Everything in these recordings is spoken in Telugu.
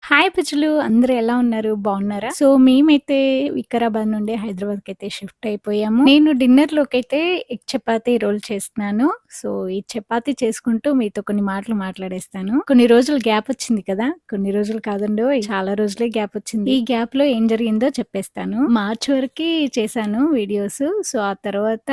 హాయ్ పిచ్చులు అందరూ ఎలా ఉన్నారు? బాగున్నారా? సో, మేమైతే వికారాబాద్ నుండి హైదరాబాద్‌కైతే షిఫ్ట్ అయిపోయాము. నేను డిన్నర్‌లోకైతే ఎగ్ చపాతీ రోల్ చేస్తున్నాను. సో, ఈ చపాతీ చేసుకుంటూ మీతో కొన్ని మాటలు మాట్లాడేస్తాను. కొన్ని రోజులు గ్యాప్ వచ్చింది కదా! కొన్ని రోజులు కాదండోయ్! చాలా రోజులే గ్యాప్ వచ్చింది. ఈ గ్యాప్‌లో ఏం జరిగిందో చెప్పేస్తాను. మార్చ్ వరకి చేశాను వీడియోస్. సో, ఆ తర్వాత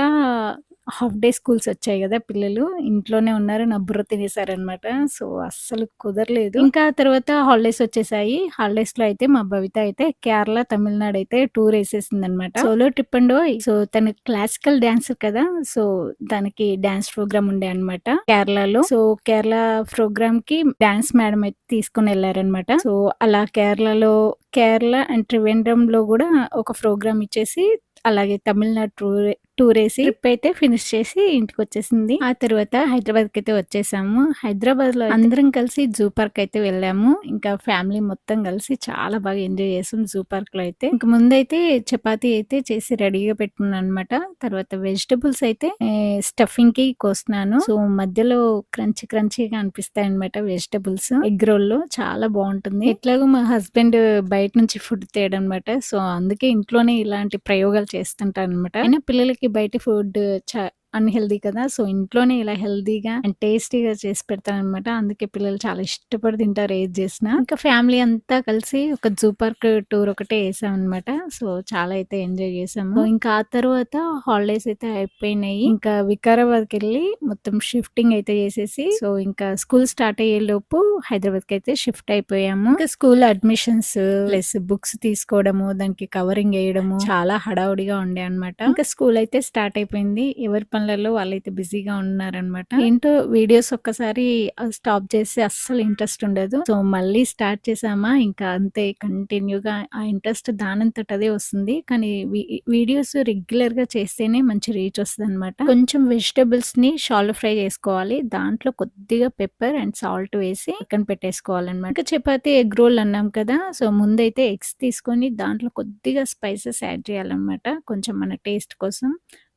హాఫ్ డే స్కూల్స్ వచ్చాయి గదా! పిల్లలు ఇంట్లోనే ఉన్నారు. నా బుర్ర తినేసారనమాట. సో, అస్సలు కుదరలేదు. ఇంకా తర్వాత హాలిడేస్ వచ్చేసాయి. హాలిడేస్‌లో అయితే మా భవిత అయితే కేరళ, తమిళనాడు అయితే టూర్ ఏసేసిందనమాట. సోలో ట్రిప్ అండోయ్! సో, తను క్లాసికల్ డాన్సర్ కదా! సో, తనకి డాన్స్ ప్రోగ్రామ్ ఉండే అనమాట కేరళలో. సో, కేరళ ప్రోగ్రామ్‌కి డాన్స్ మేడమ్ అయితే తీసుకొనెళ్లారనమాట. సో, అలా కేరళ అండ్ త్రివేంద్రంలో గూడా ఒక ప్రోగ్రామ్ ఇచ్చేసి, అలాగే తమిళనాడు టూరేసి ట్రిప్ అయితే ఫినిష్ చేసి ఇంటికొచ్చేసింది. ఆ తర్వాత హైదరాబాద్‌కైతే వచ్చేసాము. హైదరాబాద్‌లో అందరం కలిసి జూ పార్క్ అయితే వెళ్ళాము. ఇంకా ఫ్యామిలీ మొత్తం కలిసి చాలా బాగా ఎంజాయ్ చేసాం జూ పార్క్‌లో అయితే. ఇంక ముందైతే చపాతీ అయితే చేసి రెడీగా పెట్టుకున్నాననమాట. తర్వాత వెజిటబుల్స్ అయితే స్టఫింగ్‌కి కోస్తున్నాను. సో, మధ్యలో క్రంచీగా అనిపిస్తాయన్నమాట వెజిటబుల్స్. ఎగ్ రోల్‌లో చాలా బావుంటుంది. ఎట్లాగో మా హస్బెండ్ బయట నుంచి ఫుడ్ తేడనమాట. సో, అందుకే ఇంట్లోనే ఇలాంటి ప్రయోగాలు చేస్తుంటాననమాట. అయినా పిల్లలకి బయట ఫుడ్ అన్‌హెల్తీ కదా! సో, ఇంట్లోనే ఇలా హెల్తీగా అండ్ టేస్టీగా చేసి పెడతాననమాట. అందుకే పిల్లలు చాలా ఇష్టపడి తింటారు ఏది చేసినా. ఇంకా ఫ్యామిలీ అంతా కలిసి ఒక జూ పార్క్ టూర్ ఒకటే ఏసామనమాట. సో, చాలా అయితే ఎంజాయ్ చేసాము. సో, ఇంకా ఆ తర్వాత హాలిడేస్ అయితే అయిపోయినాయి. ఇంకా వికారాబాద్‌కెళ్ళి మొత్తం షిఫ్టింగ్ అయితే చేసేసి, సో, ఇంకా స్కూల్ స్టార్ట్ అయ్యేలోపు హైదరాబాద్‌కైతే షిఫ్ట్ అయిపోయాము. ఇంకా స్కూల్ అడ్మిషన్స్ ప్లస్ బుక్స్ తీసుకోవడము, దానికి కవరింగ్ ఎయడము చాలా హడావుడిగా ఉండే అనమాట. ఇంకా స్కూల్ అయితే స్టార్ట్ అయిపోయింది. ఎవరి పనులలో వాళ్ళైతే బిజీగా ఉన్నారనమాట. ఏంటో వీడియోస్ ఒక్కసారి స్టాప్ చేస్తే అస్సలు ఇంట్రెస్ట్ ఉండదు. సో, మళ్ళీ స్టార్ట్ చేసామా ఇంకా అంతే కంటిన్యూగా ఆ ఇంట్రెస్ట్ దానంతట అదే వస్తుంది. కానీ వీడియోస్ రెగ్యులర్‌గా చేస్తేనే మంచి రీచ్ వస్తదనమాట. కొంచెం వెజిటబుల్స్‌ని షాలో ఫ్రై చేసుకోవాలి. దాంట్లో కొద్దిగా పెప్పర్ అండ్ సాల్ట్ వేసి పక్కన పెట్టేసుకోవాలనమాట. ఇంకా చపాతీ, ఎగ్ రోల్ అన్నాం కదా! సో, ముందైతే ఎగ్స్ తీసుకొని దాంట్లో కొద్దిగా స్పైసెస్ యాడ్ చేయాలనమాట. కొంచెం మన టేస్ట్ కోసం.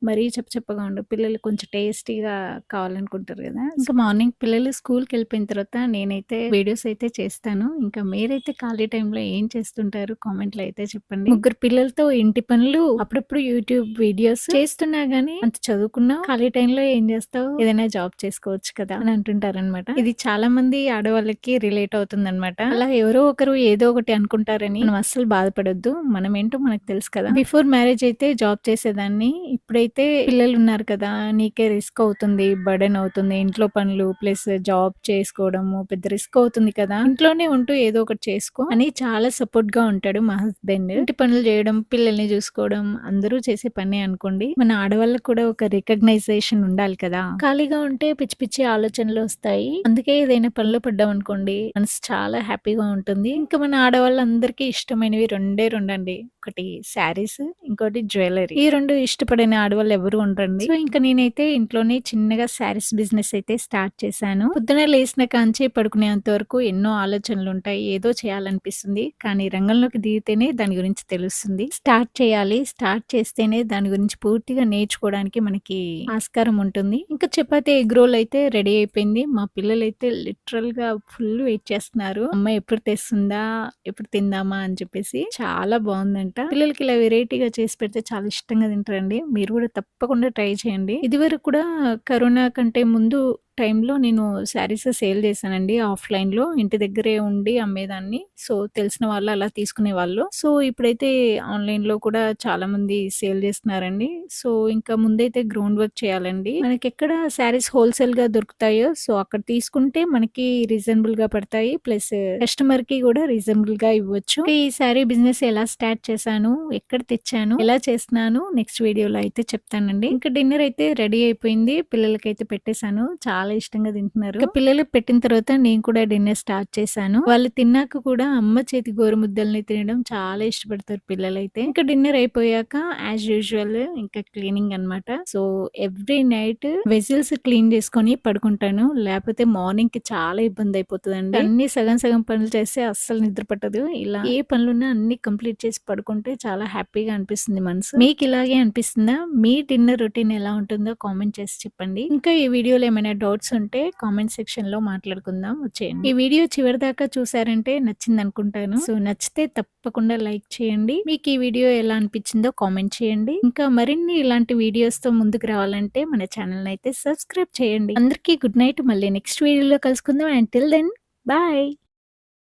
మరీ చప్పగా ఉండవు. పిల్లలు కొంచెం టేస్టీగా కావాలనుకుంటారు గదా! ఇంకా మార్నింగ్ పిల్లలు స్కూల్‌కెళ్ళిపోయిన తర్వాత నేనైతే వీడియోస్ అయితే చేస్తాను. ఇంకా మీరైతే ఖాళీ టైంలో ఏం చేస్తుంటారు? కామెంట్‌లో అయితే చెప్పండి. ముగ్గురు పిల్లలతో ఇంటి పనులు, అప్పుడప్పుడు యూట్యూబ్ వీడియోస్ చేస్తున్నా గానీ, అంత చదువుకున్నావు ఖాళీ టైంలో ఏం చేస్తావు? ఏదైనా జాబ్ చేసుకోవచ్చు కదా! అని అంటుంటారనమాట. ఇది చాలా మంది ఆడవాళ్ళకి రిలేట్ అవుతుందనమాట. అలా ఎవరో ఒకరు ఏదో ఒకటి అనుకుంటారని మనం అస్సలు బాధపడొద్దు. మనమేంటో మనకు తెలుసు కదా! బిఫోర్ మ్యారేజ్ అయితే జాబ్ చేసేదాన్ని. ఇప్పుడైతే పిల్లలున్నారు కదా! నీకే రిస్క్ అవుతుంది, బర్డెన్ అవుతుంది. ఇంట్లో పనులు ప్లస్ జాబ్ చేసుకోవడము పెద్ద రిస్క్ అవుతుంది కదా! ఇంట్లోనే ఉంటూ ఏదో ఒకటి చేసుకో అని చాలా సపోర్ట్‌గా ఉంటాడు మా హస్బెండ్. ఇంటి పనులు చేయడం, పిల్లల్ని చూసుకోవడం అందరూ చేసే పనే అనుకోండి. మన ఆడవాళ్ళకి కూడా ఒక రికగ్నైజేషన్ ఉండాలి కదా! ఖాళీగా ఉంటే పిచ్చి పిచ్చి ఆలోచనలు వస్తాయి. అందుకే ఏదైనా పనిలో పడ్డామనుకోండి మనసు చాలా హ్యాపీగా ఉంటుంది. ఇంకా మన ఆడవాళ్ళందరికీ ఇష్టమైనవి రెండే రెండండి. ఒకటి శారీస్, ఇంకోటి జ్యువెల్లరీ. ఈ 2 ఇష్టపడని ఆడవాళ్ళు ఎవరు ఉండరండి. సో, ఇంక నేనైతే ఇంట్లోనే చిన్నగా శారీస్ బిజినెస్ అయితే స్టార్ట్ చేశాను. పొద్దున లేసిన కాంచి పడుకునేంత వరకు ఎన్నో ఆలోచనలుంటాయి. ఏదో చేయాలనిపిస్తుంది. కానీ రంగంలోకి దిగితేనే దాని గురించి తెలుస్తుంది. స్టార్ట్ చేయాలి. స్టార్ట్ చేస్తేనే దాని గురించి పూర్తిగా నేర్చుకోవడానికి మనకి ఆస్కారం ఉంటుంది. ఇంకా చపాతీ, ఎగ్ రోల్ అయితే రెడీ అయిపోయింది. మా పిల్లలైతే లిటరల్‌గా ఫుల్ వెయిట్ చేస్తున్నారు. అమ్మ ఎప్పుడు తెస్తుందా? ఎప్పుడు తిందామా? అని చెప్పేసి. చాలా బావుందంట. పిల్లలకి ఇలా వెరైటీగా చేసి పెడితే చాలా ఇష్టంగా తింటారండి. మీరు కూడా తప్పకుండా ట్రై చేయండి. ఇదివరకు కూడా కరోనా కంటే ముందు టైంలో నేను శారీస్ సేల్ చేశానండి ఆఫ్‌లైన్‌లో. ఇంటి దగ్గరే ఉండి అమ్మేదాన్ని. సో, తెలిసిన వాళ్ళు అలా తీసుకునేవాళ్ళు. సో, ఇప్పుడైతే ఆన్‌లైన్‌లో కూడా చాలామంది సేల్ చేస్తున్నారండి. సో, ఇంకా ముందైతే గ్రౌండ్ వర్క్ చేయాలండి. మనకెక్కడ శారీస్ హోల్‌సేల్‌గా దొరుకుతాయో సో, అక్కడ తీసుకుంటే మనకి రీజనబుల్‌గా పడతాయి. ప్లస్ కస్టమర్‌కి కూడా రీజనబుల్‌గా ఇవ్వచ్చు. ఈ శారీ బిజినెస్ ఎలా స్టార్ట్ చేశాను? ఎక్కడ తెచ్చాను? ఎలా చేస్తున్నాను? నెక్స్ట్ వీడియోలో అయితే చెప్తానండి. ఇంకా డిన్నర్ అయితే రెడీ అయిపోయింది. పిల్లలకైతే పెట్టేసాను. చాలా ఇష్టంగా తింటున్నారు. ఇక పిల్లలకి పెట్టిన తర్వాత నేను కూడా డిన్నర్ స్టార్ట్ చేశాను. వాళ్ళు తిన్నాక కూడా అమ్మ చేతి గోరుముద్దల్ని తినడం చాలా ఇష్టపడతారు పిల్లలైతే. ఇంకా డిన్నర్ అయిపోయాక యాజ్ యూజువల్ ఇంకా క్లీనింగ్ అన్నమాట. So, every night vessels clean చేసుకొని పడుకుంటాను. లేకపోతే మార్నింగ్‌కి చాలా ఇబ్బంది అయిపోతదండి. అన్నీ సగం సగం పనులు చేస్తే అస్సలు నిద్ర పట్టదు. ఇలా ఏ పనులున్నా అన్నీ కంప్లీట్ చేసి పడుకుంటే చాలా హ్యాపీగా అనిపిస్తుంది మనసు. మీకు ఇలాగే అనిపిస్తుందా? మీ డిన్నర్ రొటీన్ ఎలా ఉంటుందో కామెంట్ చేసి చెప్పండి. ఇంకా ఈ వీడియోలో ఏమైనా డౌట్స్ డౌట్స్ ఉంటే కామెంట్ సెక్షన్‌లో మాట్లాడుకుందాం వచ్చేయండి. ఈ వీడియో చివరిదాకా చూసారంటే నచ్చిందనుకుంటాను. సో, నచ్చితే తప్పకుండా లైక్ చేయండి. మీకు ఈ వీడియో ఎలా అనిపించిందో కామెంట్ చేయండి. ఇంకా మరిన్ని ఇలాంటి వీడియోస్‌తో ముందుకు రావాలంటే మన ఛానెల్‌ని అయితే సబ్స్క్రైబ్ చేయండి. అందరికీ గుడ్ నైట్. మళ్ళీ నెక్స్ట్ వీడియోలో కలుసుకుందాం. Until then bye.